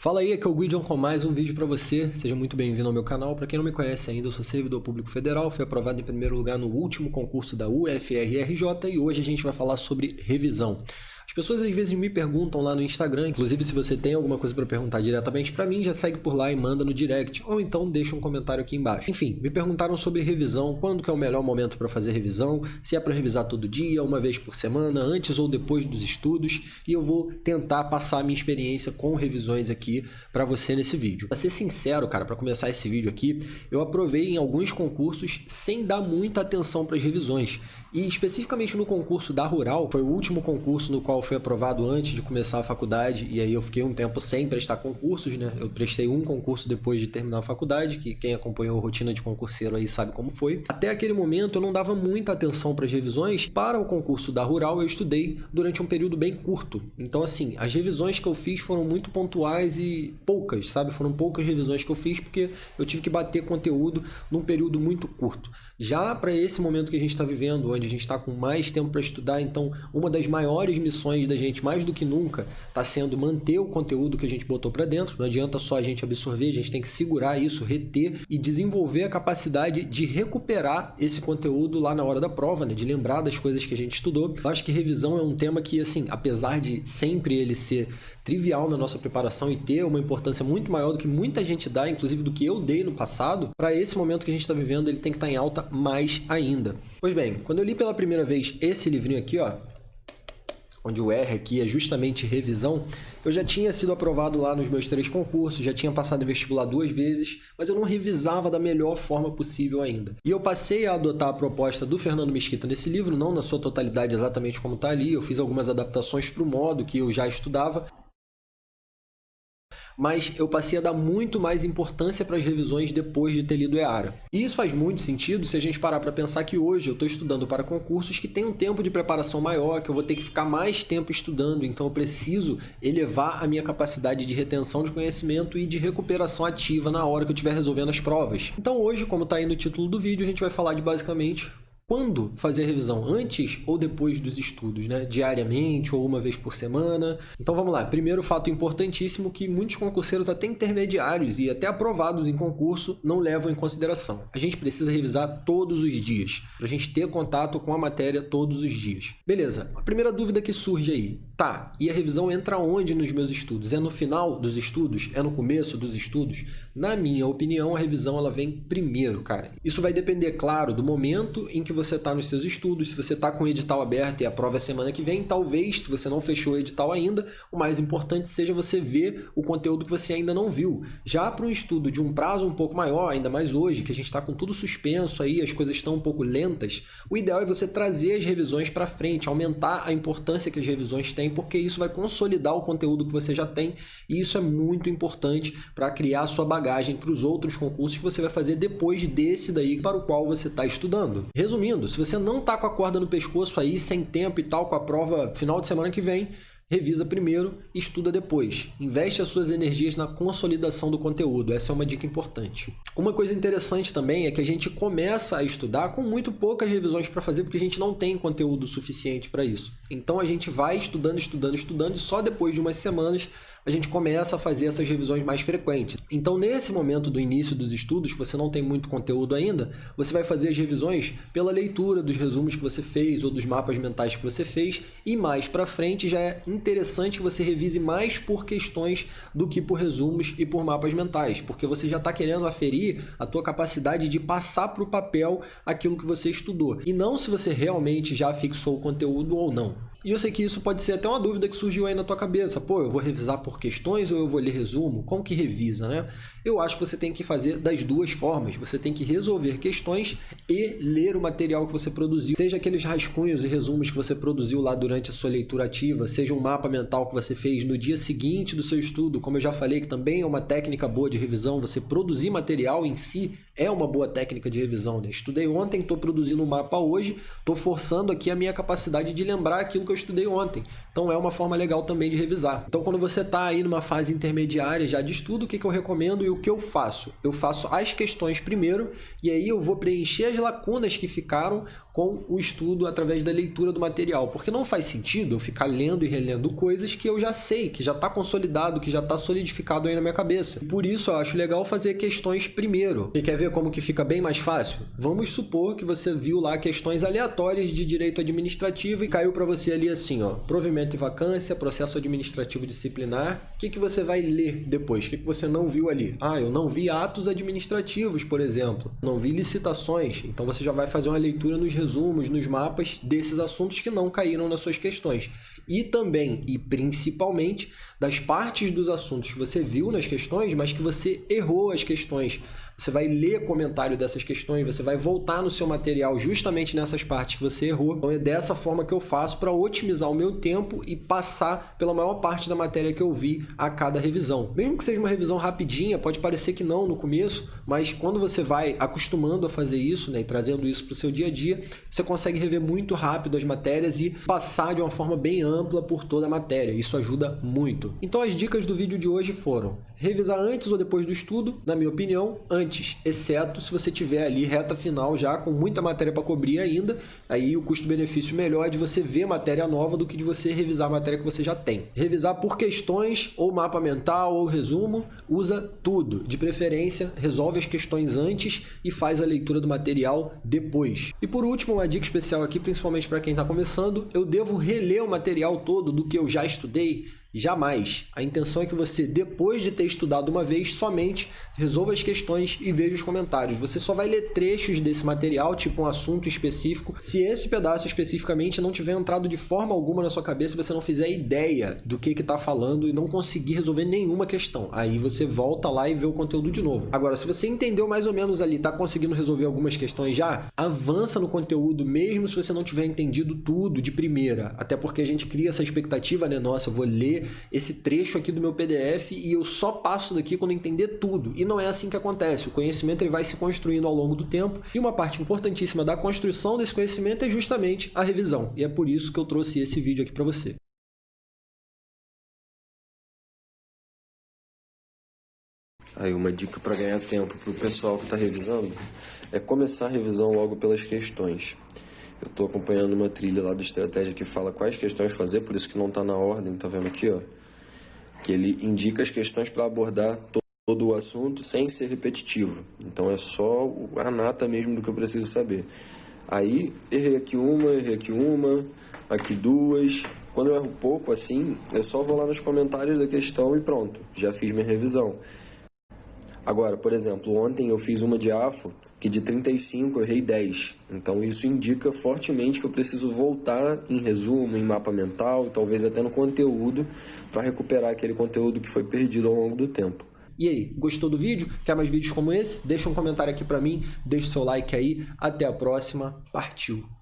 Fala aí, aqui é o Guidion com mais um vídeo para você. Seja muito bem-vindo ao meu canal. Para quem não me conhece ainda, eu sou servidor público federal, fui aprovado em primeiro lugar no último concurso da UFRRJ e hoje a gente vai falar sobre revisão. As pessoas às vezes me perguntam lá no Instagram, inclusive se você tem alguma coisa para perguntar diretamente para mim, já segue por lá e manda no direct, ou então deixa um comentário aqui embaixo. Enfim, me perguntaram sobre revisão, quando que é o melhor momento para fazer revisão, se é para revisar todo dia, uma vez por semana, antes ou depois dos estudos, e eu vou tentar passar a minha experiência com revisões aqui para você nesse vídeo. Para ser sincero, cara, para começar esse vídeo aqui, eu aprovei em alguns concursos sem dar muita atenção para as revisões. E especificamente no concurso da Rural, foi o último concurso no qual fui aprovado antes de começar a faculdade, e aí eu fiquei um tempo sem prestar concursos, né? Eu prestei um concurso depois de terminar a faculdade, que quem acompanhou a rotina de concurseiro aí sabe como foi. Até aquele momento eu não dava muita atenção para as revisões. Para o concurso da Rural eu estudei durante um período bem curto. Então assim, as revisões que eu fiz foram muito pontuais e poucas, sabe? Foram poucas revisões que eu fiz porque eu tive que bater conteúdo num período muito curto. Já para esse momento que a gente está vivendo, onde a gente está com mais tempo para estudar, então uma das maiores missões da gente, mais do que nunca, está sendo manter o conteúdo que a gente botou para dentro. Não adianta só a gente absorver, a gente tem que segurar isso, reter e desenvolver a capacidade de recuperar esse conteúdo lá na hora da prova, né? De lembrar das coisas que a gente estudou. Eu acho que revisão é um tema que, assim, apesar de sempre ele ser trivial na nossa preparação e ter uma importância muito maior do que muita gente dá, inclusive do que eu dei no passado, para esse momento que a gente está vivendo, ele tem que estar em alta mais ainda. Pois bem, quando eu li pela primeira vez esse livrinho aqui, ó, onde o R aqui é justamente revisão, eu já tinha sido aprovado lá nos meus 3 concursos, já tinha passado em vestibular 2 vezes, mas eu não revisava da melhor forma possível ainda. E eu passei a adotar a proposta do Fernando Mesquita nesse livro, não na sua totalidade exatamente como está ali, eu fiz algumas adaptações para o modo que eu já estudava, mas eu passei a dar muito mais importância para as revisões depois de ter lido Eara. E isso faz muito sentido se a gente parar para pensar que hoje eu estou estudando para concursos que têm um tempo de preparação maior, que eu vou ter que ficar mais tempo estudando, então eu preciso elevar a minha capacidade de retenção de conhecimento e de recuperação ativa na hora que eu estiver resolvendo as provas. Então hoje, como está aí no título do vídeo, a gente vai falar de basicamente quando fazer a revisão, antes ou depois dos estudos, né? Diariamente ou uma vez por semana. Então vamos lá, primeiro fato importantíssimo que muitos concurseiros até intermediários e até aprovados em concurso não levam em consideração. A gente precisa revisar todos os dias, para a gente ter contato com a matéria todos os dias. Beleza, a primeira dúvida que surge aí, tá, e a revisão entra onde nos meus estudos? É no final dos estudos? É no começo dos estudos? Na minha opinião, a revisão ela vem primeiro, cara. Isso vai depender, claro, do momento em que você está nos seus estudos. Se você está com o edital aberto e a prova é semana que vem, talvez, se você não fechou o edital ainda, o mais importante seja você ver o conteúdo que você ainda não viu. Já para um estudo de um prazo um pouco maior, ainda mais hoje, que a gente está com tudo suspenso aí, as coisas estão um pouco lentas, o ideal é você trazer as revisões para frente, aumentar a importância que as revisões têm, porque isso vai consolidar o conteúdo que você já tem e isso é muito importante para criar a sua bagagem para os outros concursos que você vai fazer depois desse daí para o qual você está estudando. Resumindo, se você não tá com a corda no pescoço aí, sem tempo e tal, com a prova final de semana que vem, revisa primeiro e estuda depois. Investe as suas energias na consolidação do conteúdo. Essa é uma dica importante. Uma coisa interessante também é que a gente começa a estudar com muito poucas revisões para fazer, porque a gente não tem conteúdo suficiente para isso. Então a gente vai estudando e só depois de umas semanas a gente começa a fazer essas revisões mais frequentes. Então, nesse momento do início dos estudos, que você não tem muito conteúdo ainda, você vai fazer as revisões pela leitura dos resumos que você fez ou dos mapas mentais que você fez, e mais para frente já é interessante que você revise mais por questões do que por resumos e por mapas mentais, porque você já está querendo aferir a tua capacidade de passar para o papel aquilo que você estudou, e não se você realmente já fixou o conteúdo ou não. E eu sei que isso pode ser até uma dúvida que surgiu aí na tua cabeça. Pô, eu vou revisar por questões ou eu vou ler resumo? Como que revisa, né? Eu acho que você tem que fazer das duas formas. Você tem que resolver questões e ler o material que você produziu. Seja aqueles rascunhos e resumos que você produziu lá durante a sua leitura ativa, seja um mapa mental que você fez no dia seguinte do seu estudo, como eu já falei, que também é uma técnica boa de revisão. Você produzir material em si é uma boa técnica de revisão, né? Estudei ontem, estou produzindo um mapa hoje, estou forçando aqui a minha capacidade de lembrar aquilo que eu estudei ontem. Então é uma forma legal também de revisar. Então quando você está aí numa fase intermediária já de estudo, o que eu recomendo e o que eu faço? Eu faço as questões primeiro e aí eu vou preencher as lacunas que ficaram com o estudo através da leitura do material, porque não faz sentido eu ficar lendo e relendo coisas que eu já sei, que já está consolidado, que já está solidificado aí na minha cabeça. Por isso eu acho legal fazer questões primeiro. E quer ver como que fica bem mais fácil? Vamos supor que você viu lá questões aleatórias de direito administrativo e caiu para você ali assim, ó, provimento e vacância, processo administrativo disciplinar. O que você vai ler depois? O que você não viu ali? Ah, eu não vi atos administrativos, por exemplo. Não vi licitações. Então você já vai fazer uma leitura nos resumos, nos mapas desses assuntos que não caíram nas suas questões. E também, e principalmente, das partes dos assuntos que você viu nas questões, mas que você errou as questões. Você vai ler comentário dessas questões, você vai voltar no seu material justamente nessas partes que você errou. Então é dessa forma que eu faço para otimizar o meu tempo e passar pela maior parte da matéria que eu vi a cada revisão. Mesmo que seja uma revisão rapidinha, pode parecer que não no começo, mas quando você vai acostumando a fazer isso, né, e trazendo isso para o seu dia a dia, você consegue rever muito rápido as matérias e passar de uma forma bem ampla por toda a matéria. Isso ajuda muito. Então as dicas do vídeo de hoje foram: revisar antes ou depois do estudo, na minha opinião, antes, exceto se você tiver ali reta final já com muita matéria para cobrir ainda, aí o custo-benefício melhor é de você ver matéria nova do que de você revisar a matéria que você já tem. Revisar por questões, ou mapa mental, ou resumo, usa tudo. De preferência, resolve as questões antes e faz a leitura do material depois. E por último, uma dica especial aqui, principalmente para quem está começando: eu devo reler o material todo do que eu já estudei? Jamais. A intenção é que você, depois de ter estudado uma vez, somente resolva as questões e veja os comentários. Você só vai ler trechos desse material, tipo um assunto específico. Se esse pedaço especificamente não tiver entrado de forma alguma na sua cabeça, você não fizer ideia do que está falando e não conseguir resolver nenhuma questão, aí você volta lá e vê o conteúdo de novo. Agora, se você entendeu mais ou menos ali, está conseguindo resolver algumas questões já, avança no conteúdo mesmo se você não tiver entendido tudo de primeira. Até porque a gente cria essa expectativa, né? Nossa, eu vou ler esse trecho aqui do meu PDF e eu só passo daqui quando entender tudo. E não é assim que acontece. O conhecimento ele vai se construindo ao longo do tempo e uma parte importantíssima da construção desse conhecimento é justamente a revisão. E é por isso que eu trouxe esse vídeo aqui para você. Aí uma dica para ganhar tempo para o pessoal que está revisando é começar a revisão logo pelas questões. Eu estou acompanhando uma trilha lá do Estratégia que fala quais questões fazer, por isso que não está na ordem, tá vendo aqui, ó? Que ele indica as questões para abordar todo o assunto sem ser repetitivo. Então é só a nata mesmo do que eu preciso saber. Aí errei aqui uma, aqui duas. Quando eu erro pouco assim, eu só vou lá nos comentários da questão e pronto, já fiz minha revisão. Agora, por exemplo, ontem eu fiz uma de AFO que de 35 eu errei 10. Então isso indica fortemente que eu preciso voltar em resumo, em mapa mental, talvez até no conteúdo, para recuperar aquele conteúdo que foi perdido ao longo do tempo. E aí, gostou do vídeo? Quer mais vídeos como esse? Deixa um comentário aqui para mim, deixa o seu like aí. Até a próxima. Partiu!